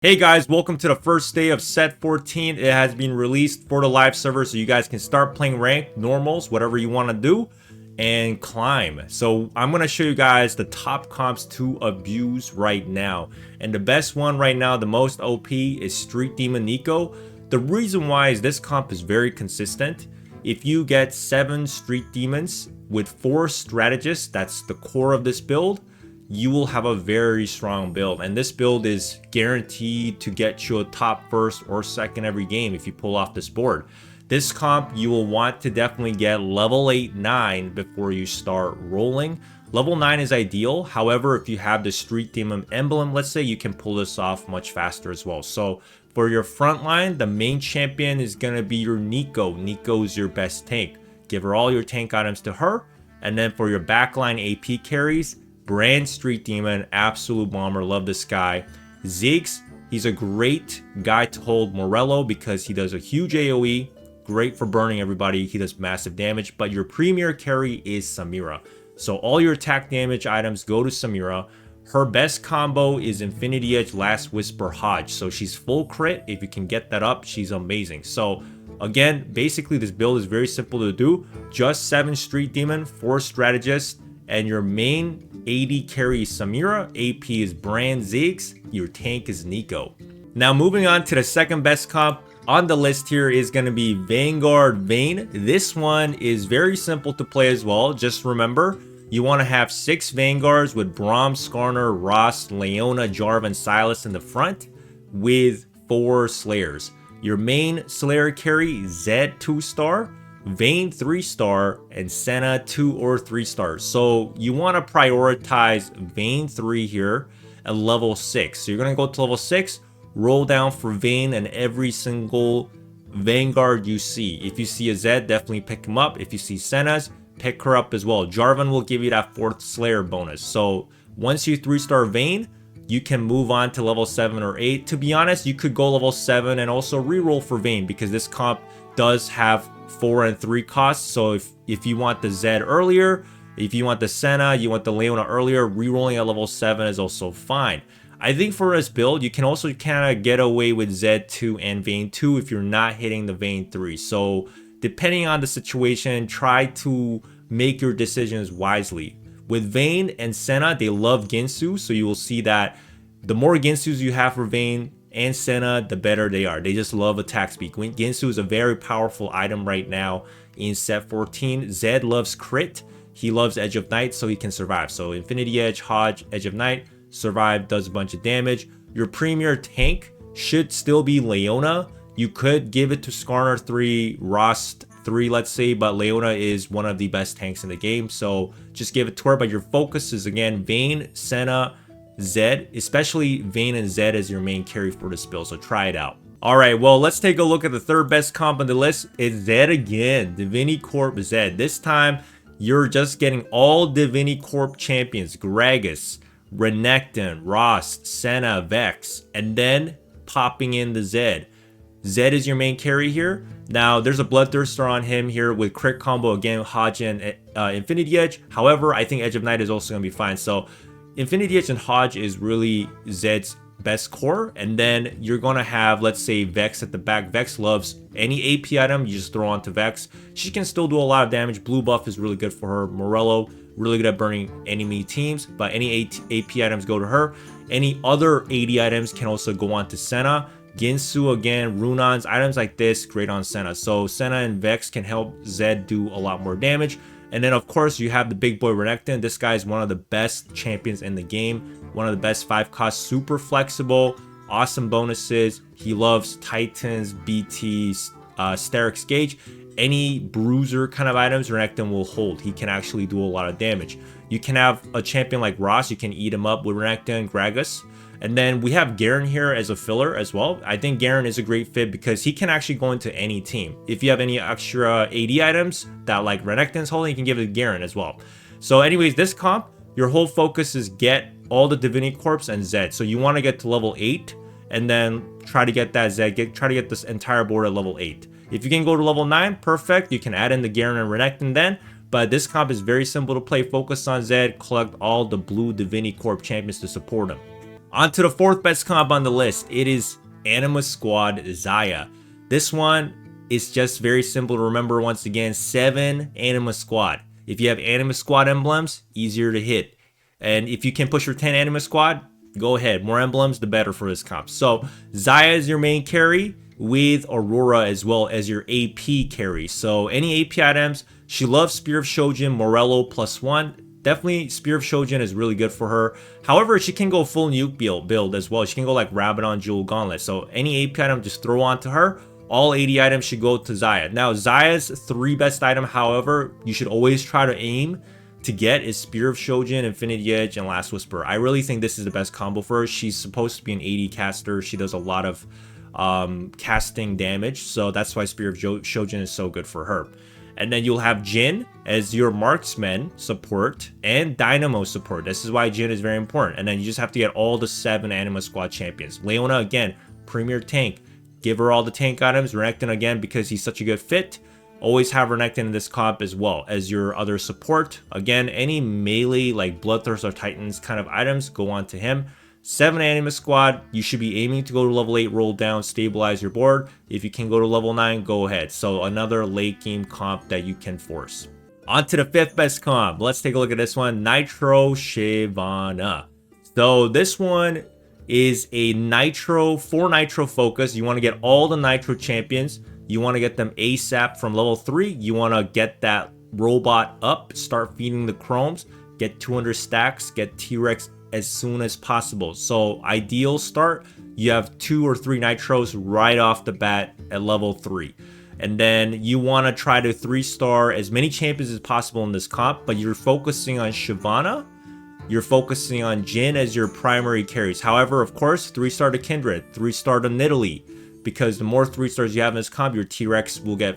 Hey guys, welcome to the first day of set 14. It has been released for the live server so you guys can start playing ranked, normals, whatever you want to do, and climb. So I'm going to show you guys the top comps to abuse right now. And the best one right now, the most OP, is Street Demon Neeko. The reason why is this comp is very consistent. If you get 7 Street Demons with 4 Strategists, that's the core of this build, you will have a very strong build, and this build is guaranteed to get you a top first or second every game if you pull off this board. This comp you will want to definitely get level 8, 9 before you start rolling. Level 9 is ideal, however if you have the Street Demon emblem, let's say, you can pull this off much faster as well. So for your front line, the main champion is going to be your Neeko. Neeko is your best tank. Give her all your tank items to her, and then for your backline AP carries, Brand Street Demon, absolute bomber, love this guy. Ziggs, he's a great guy to hold Morello because he does a huge AoE, great for burning everybody, he does massive damage, but your premier carry is Samira. So all your attack damage items go to Samira. Her best combo is Infinity Edge Last Whisper Hodge, so she's full crit. If you can get that up, she's amazing. So again, basically this build is very simple to do. Just 7 Street Demon, 4 Strategists, and your main AD carry is Samira, AP is Brand Ziggs, your tank is Neeko. Now moving on to the second best comp on the list here is going to be Vanguard Vayne. This one is very simple to play as well. Just remember, you want to have 6 Vanguards with Braum, Skarner, Ross, Leona, Jarvan, Sylas in the front with 4 Slayers. Your main Slayer carry, Zed 2-star, Vayne 3-star, and Senna 2 or 3 stars. So you want to prioritize Vayne 3 here at level 6. So you're going to go to level 6, roll down for Vayne and every single Vanguard you see. If you see a Zed, definitely pick him up. If you see Senna's, pick her up as well. Jarvan will give you that 4th Slayer bonus. So once you 3-star Vayne, you can move on to level 7 or 8. To be honest, you could go level 7 and also reroll for Vayne because this comp does have 4 and 3 costs. So if you want the Zed earlier, if you want the Senna, you want the Leona earlier, rerolling at level 7 is also fine. I think for this build, you can also kind of get away with Zed 2 and Vayne 2 if you're not hitting the Vayne 3. So depending on the situation, try to make your decisions wisely. With Vayne and Senna, they love Ginsu, so you will see that the more Ginsus you have for Vayne and Senna, the better they are. They just love attack speed. Ginsu is a very powerful item right now in set 14. Zed loves crit. He loves Edge of Night, so he can survive. So Infinity Edge, Hodge, Edge of Night, survive, does a bunch of damage. Your premier tank should still be Leona. You could give it to Skarner 3, Ross 3, let's say, but Leona is one of the best tanks in the game, so just give it to her. But your focus is, again, Vayne, Senna, Zed, especially Vayne and Zed as your main carry for this build, so try it out. Alright, well, let's take a look at the third best comp on the list. It's Zed again, Divinicorp Zed. This time, you're just getting all Divinicorp champions, Gragas, Renekton, Ross, Senna, Vex, and then popping in the Zed. Zed is your main carry here. Now, there's a Bloodthirster on him here with crit combo, again, Hodge and Infinity Edge. However, I think Edge of Night is also going to be fine. So Infinity Edge and Hodge is really Zed's best core, and then you're gonna have, let's say, Vex at the back. Vex loves any AP item, you just throw onto Vex. She can still do a lot of damage. Blue buff is really good for her. Morello, really good at burning enemy teams, but any AP items go to her. Any other AD items can also go on to Senna. Ginsu, again, Runons, items like this, great on Senna. So Senna and Vex can help Zed do a lot more damage. And then, of course, you have the big boy Renekton. This guy is one of the best champions in the game. One of the best 5 costs. Super flexible. Awesome bonuses. He loves Titans, BTs, Sterix Gauge. Any bruiser kind of items Renekton will hold. He can actually do a lot of damage. You can have a champion like Ross. You can eat him up with Renekton, Gragas. And then we have Garen here as a filler as well. I think Garen is a great fit because he can actually go into any team. If you have any extra AD items that like Renekton's holding, you can give it to Garen as well. So anyways, this comp, your whole focus is get all the Divinicorps and Zed. So you want to get to level 8 and then try to get that Zed, try to get this entire board at level 8. If you can go to level 9, perfect. You can add in the Garen and Renekton then. But this comp is very simple to play. Focus on Zed, collect all the blue Divinicorp champions to support him. On to the fourth best comp on the list. It is Anima Squad Xayah. This one is just very simple to remember. Once again, 7 Anima Squad. If you have Anima Squad emblems, easier to hit. And if you can push your 10 Anima Squad, go ahead. More emblems, the better for this comp. So Xayah is your main carry with Aurora as well as your AP carry. So any AP items, she loves Spear of Shojin, Morello +1. Definitely Spear of Shojin is really good for her. However, she can go full nuke build as well. She can go like Rabadon, Jewel Gauntlet. So any AP item, just throw onto her. All 80 items should go to Xayah. Now, Xayah's 3 best item, however, you should always try to aim to get is Spear of Shojin, Infinity Edge, and Last Whisper. I really think this is the best combo for her. She's supposed to be an 80 caster. She does a lot of casting damage. So that's why Spear of Shojin is so good for her. And then you'll have Jin as your marksman support and dynamo support. This is why Jin is very important. And then you just have to get all the 7 Anima Squad champions. Leona, again, premier tank. Give her all the tank items. Renekton, again, because he's such a good fit. Always have Renekton in this comp as well as your other support. Again, any melee like Bloodthirst or Titans kind of items, go on to him. 7 Anima Squad, you should be aiming to go to level 8, roll down, stabilize your board. If you can go to level 9, go ahead. So another late game comp that you can force. On to the 5th best comp. Let's take a look at this one, Nitro Shyvana. So this one is a Nitro, 4 Nitro focus. You want to get all the Nitro champions. You want to get them ASAP from level 3. You want to get that robot up, start feeding the chromes, get 200 stacks, get T-Rex as soon as possible. So ideal start, you have 2 or 3 Nitros right off the bat at level 3. And then you want to try to 3-star as many champions as possible in this comp, but you're focusing on Shyvana, you're focusing on Jin as your primary carries. However, of course, 3-star to Kindred, 3-star to Nidalee, because the more 3-stars you have in this comp, your T-Rex will get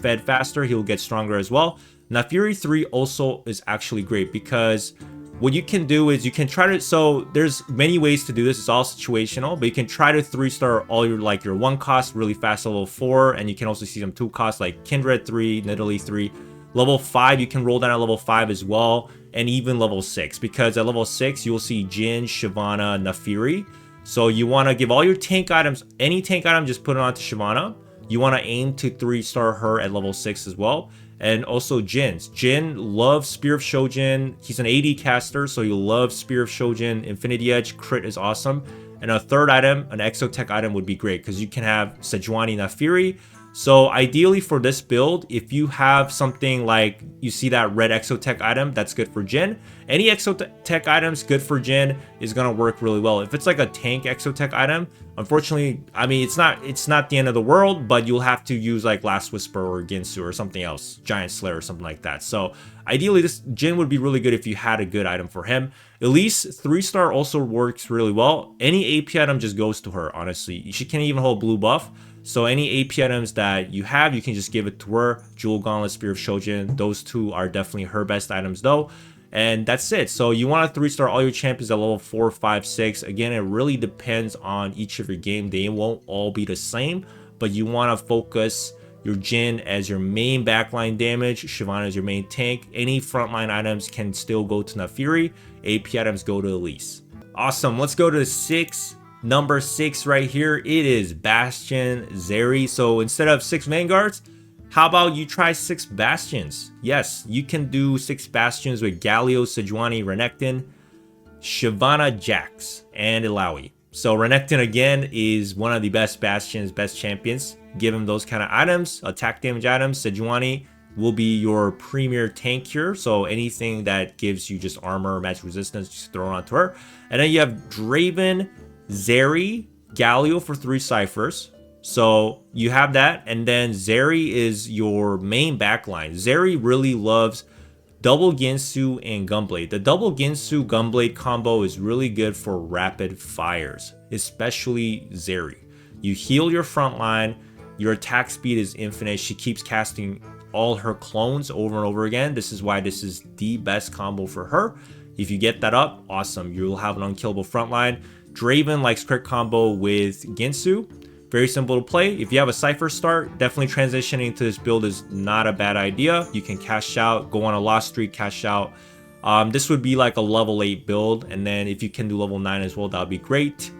fed faster, he'll get stronger as well. Now Fury 3 also is actually great because what you can do is you can try to, so there's many ways to do this, it's all situational, but you can try to 3-star all your like your 1 cost really fast level 4, and you can also see some 2 costs like Kindred 3, Nidalee 3. Level 5, you can roll down at level 5 as well, and even level 6, because at level 6 you'll see Jin, Shyvana, Naafiri. So you want to give all your tank items, any tank item, just put it onto Shyvana. You want to aim to 3-star her at level 6 as well. And also Jin loves Spear of Shojin. He's an AD caster, so you love Spear of Shojin. Infinity Edge, crit is awesome. And a 3rd item, an Exotech item, would be great because you can have Sejuani, Naafiri. So ideally for this build, if you have something like, you see that red Exotech item, that's good for Jin. Any Exotech items good for Jin is going to work really well. If it's like a tank Exotech item, unfortunately, I mean, it's not the end of the world, but you'll have to use like Last Whisper or Ginsu or something else, Giant Slayer or something like that. So ideally, this Jin would be really good if you had a good item for him. Elise, 3-star also works really well. Any AP item just goes to her, honestly. She can't even hold blue buff. So any AP items that you have, you can just give it to her. Jewel Gauntlet, Spear of Shojin, those 2 are definitely her best items though. And that's it. So you want to 3-star all your champions at level 4, 5, 6. Again, it really depends on each of your game. They won't all be the same, but you want to focus your Jin as your main backline damage, Shyvana as your main tank. Any frontline items can still go to Naafiri. AP items go to Elise. Awesome. Let's go to the number 6 right here. It is Bastion Zeri. So instead of 6 Vanguards, how about you try 6 Bastions? Yes, you can do 6 Bastions with Galio, Sejuani, Renekton, Shyvana, Jax, and Illaoi. So Renekton again is one of the best Bastions, best champions. Give him those kind of items, attack damage items. Sejuani will be your premier tank here. So anything that gives you just armor, magic resistance, just throw it onto her. And then you have Draven, Zeri, Galio for 3 ciphers. So you have that, and then Zeri is your main backline. Zeri really loves double Ginsu and Gunblade. The double Ginsu Gunblade combo is really good for rapid fires, especially Zeri. You heal your front line, your attack speed is infinite. She keeps casting all her clones over and over again. This is why this is the best combo for her. If you get that up, awesome. You'll have an unkillable front line. Draven likes crit combo with Ginsu. Very simple to play. If you have a Cypher start, definitely transitioning to this build is not a bad idea. You can cash out, go on a lost streak, cash out This would be like a level 8 build, and then if you can do level 9 as well, that would be great.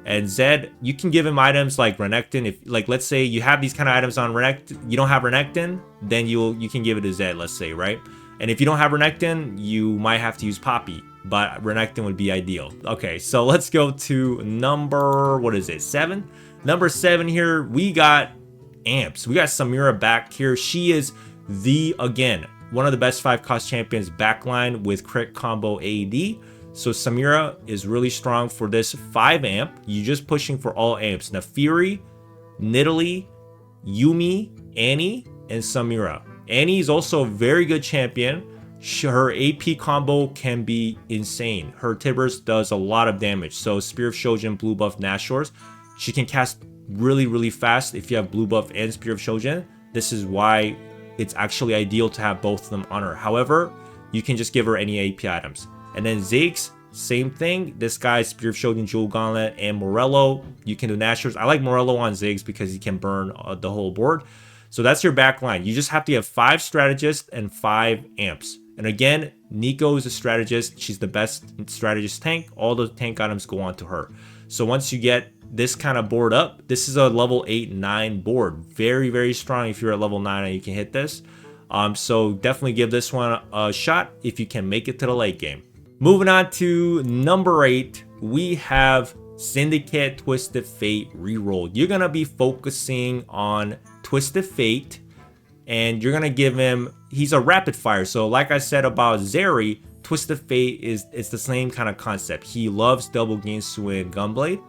And Zed, you can give him items like Renekton. If, like, let's say you have these kind of items on Renekton, you don't have Renekton, then you can give it to Zed, let's say, right? And if you don't have Renekton, you might have to use Poppy, but Renekton would be ideal. Okay, so let's go to number, what is it, 7? Number 7 here, we got Amps. We got Samira back here. She is again, one of the best 5-cost champions backline with crit combo AD. So Samira is really strong for this 5 amp. You're just pushing for all amps. Nafiri, Nidalee, Yumi, Annie, and Samira. Annie is also a very good champion. Her AP combo can be insane. Her Tibbers does a lot of damage. So Spear of Shojin, blue buff, Nashor's. She can cast really fast if you have blue buff and Spear of Shojin. This is why it's actually ideal to have both of them on her. However, you can just give her any AP items. And then Ziggs, same thing. This guy's Spear of Shojin, Jewel Gauntlet, and Morello. You can do Nashor's. I like Morello on Ziggs because he can burn the whole board. So that's your back line. You just have to have 5 strategists and 5 amps. And again, Neeko is a strategist. She's the best strategist tank. All the tank items go on to her. So once you get this kind of board up, this is a level 8-9 board. Very strong if you're at level 9 and you can hit this. So definitely give this one a shot if you can make it to the late game. Moving on to number 8, we have Syndicate Twisted Fate reroll. You're going to be focusing on Twisted Fate, and you're going to give him, he's a rapid fire. So like I said about Zeri, Twisted Fate it's the same kind of concept. He loves double Ginsu and Gunblade.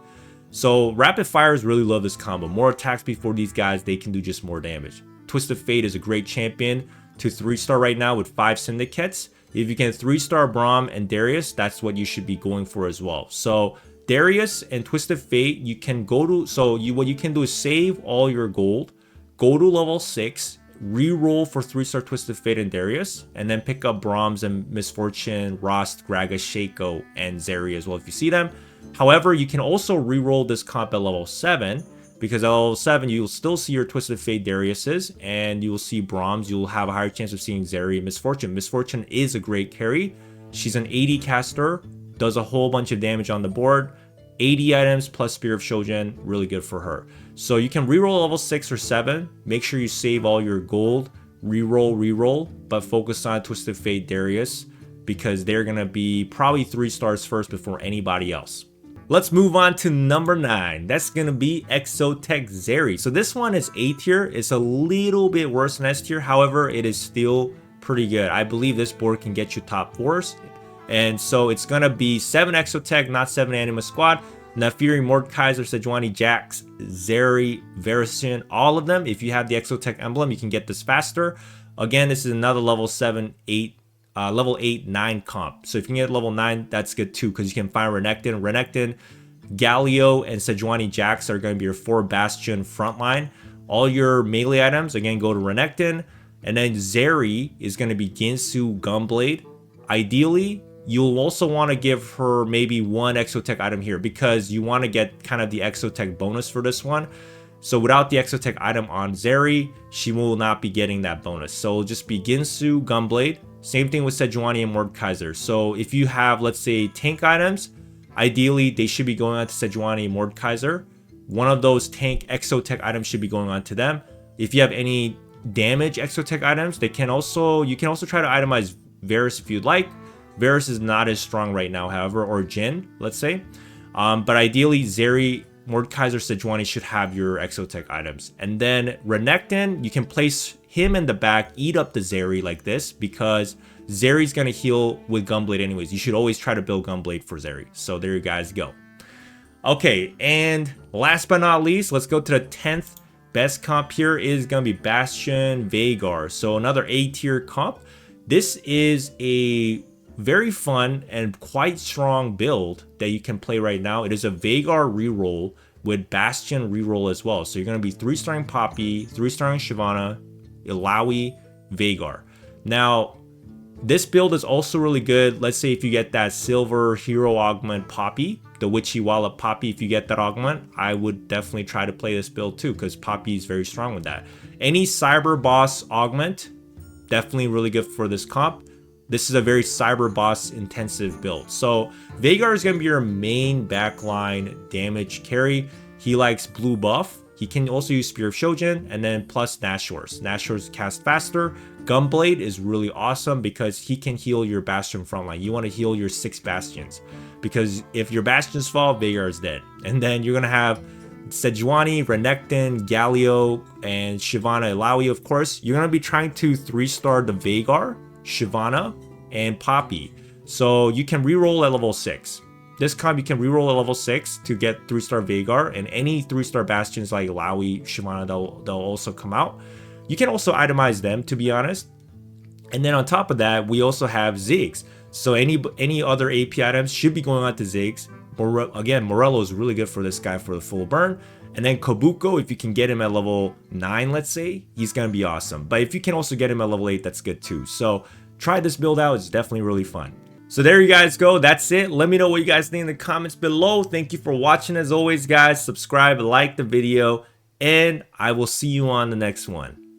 So rapid fires really love this combo. More attacks before these guys, they can do just more damage. Twisted Fate is a great champion to 3-star right now with 5 Syndicates. If you can 3-star Braum and Darius, that's what you should be going for as well. So Darius and Twisted Fate, you can go to, what you can do is save all your gold, go to level 6, re-roll for 3-star Twisted Fate and Darius, and then pick up Brahms and Misfortune, Rost, Gragas, Shaco, and Zeri as well if you see them. However, you can also re-roll this comp at level 7, because at level 7, you'll still see your Twisted Fate Dariuses, and you will see Brahms. You'll have a higher chance of seeing Zeri and Misfortune. Misfortune is a great carry. She's an 80 caster, does a whole bunch of damage on the board. 80 items plus Spear of Shojin, really good for her. So you can reroll level 6 or 7. Make sure you save all your gold. Reroll, but focus on Twisted Fate Darius, because they're going to be probably 3 stars first before anybody else. Let's move on to number 9. That's going to be Exotech Zeri. So this one is A tier. It's a little bit worse than S tier. However, it is still pretty good. I believe this board can get you top 4s. And so it's going to be 7 Exotech, not 7 Anima squad. Nafiri, Mordekaiser, Sejuani, Jax, Zeri, Verition, all of them. If you have the Exotech emblem, you can get this faster. Again, this is another level 7, 8. Level 8, 9 comp. So if you can get level 9, that's good too, because you can find Renekton, Galio, and Sejuani Jax are going to be your 4 Bastion frontline. All your melee items, again, go to Renekton. And then Zeri is going to be Ginsu Gunblade. Ideally, you'll also want to give her maybe 1 Exotech item here, because you want to get kind of the Exotech bonus for this one. So without the Exotech item on Zeri, she will not be getting that bonus. So it'll just be Ginsu Gunblade. Same thing with Sejuani and Mordekaiser. So if you have, let's say, tank items, ideally they should be going on to Sejuani and Mordekaiser. One of those tank Exotech items should be going on to them. If you have any damage Exotech items, you can also try to itemize Varus if you'd like. Varus is not as strong right now, however, or Jhin, let's say. But ideally, Zeri, Mordekaiser, Sejuani should have your Exotech items. And then Renekton, you can place him in the back, eat up the Zeri like this, because Zeri's going to heal with Gunblade anyways. You should always try to build Gunblade for Zeri. So there you guys go. Okay, and last but not least, let's go to the 10th best comp here is going to be Bastion Veigar. So another A tier comp. This is a very fun and quite strong build that you can play right now. It is a Veigar reroll with Bastion reroll as well. So you're going to be 3-starring Poppy, 3-starring Shyvana, Illaoi, Veigar. Now, this build is also really good. Let's say if you get that silver hero augment Poppy, the Witchy Wallop Poppy, if you get that augment, I would definitely try to play this build too, because Poppy is very strong with that. Any cyber boss augment, definitely really good for this comp. this is a very cyber boss intensive build. So Veigar is going to be your main backline damage carry. He likes blue buff. He can also use Spear of Shojin, and then plus Nashor's. Nashor's cast faster. Gunblade is really awesome because he can heal your Bastion frontline. You want to heal your 6 Bastions, because if your Bastions fall, Veigar is dead. And then you're going to have Sejuani, Renekton, Galio, and Shyvana Illaoi, of course. You're going to be trying to 3-star the Veigar, Shyvana, and Poppy. So you can reroll at level 6. This comp you can reroll at level 6 to get 3-star Veigar, and any 3-star Bastions like Illaoi, Shyvana, they'll also come out. You can also itemize them, to be honest. And then on top of that, we also have Ziggs. So any other AP items should be going out to Ziggs. Again, Morello is really good for this guy for the full burn. And then Kabuko, if you can get him at level 9, let's say, he's going to be awesome. But if you can also get him at level 8, that's good too. So try this build out. It's definitely really fun. So there you guys go. That's it. Let me know what you guys think in the comments below. Thank you for watching as always, guys. Subscribe, like the video, and I will see you on the next one.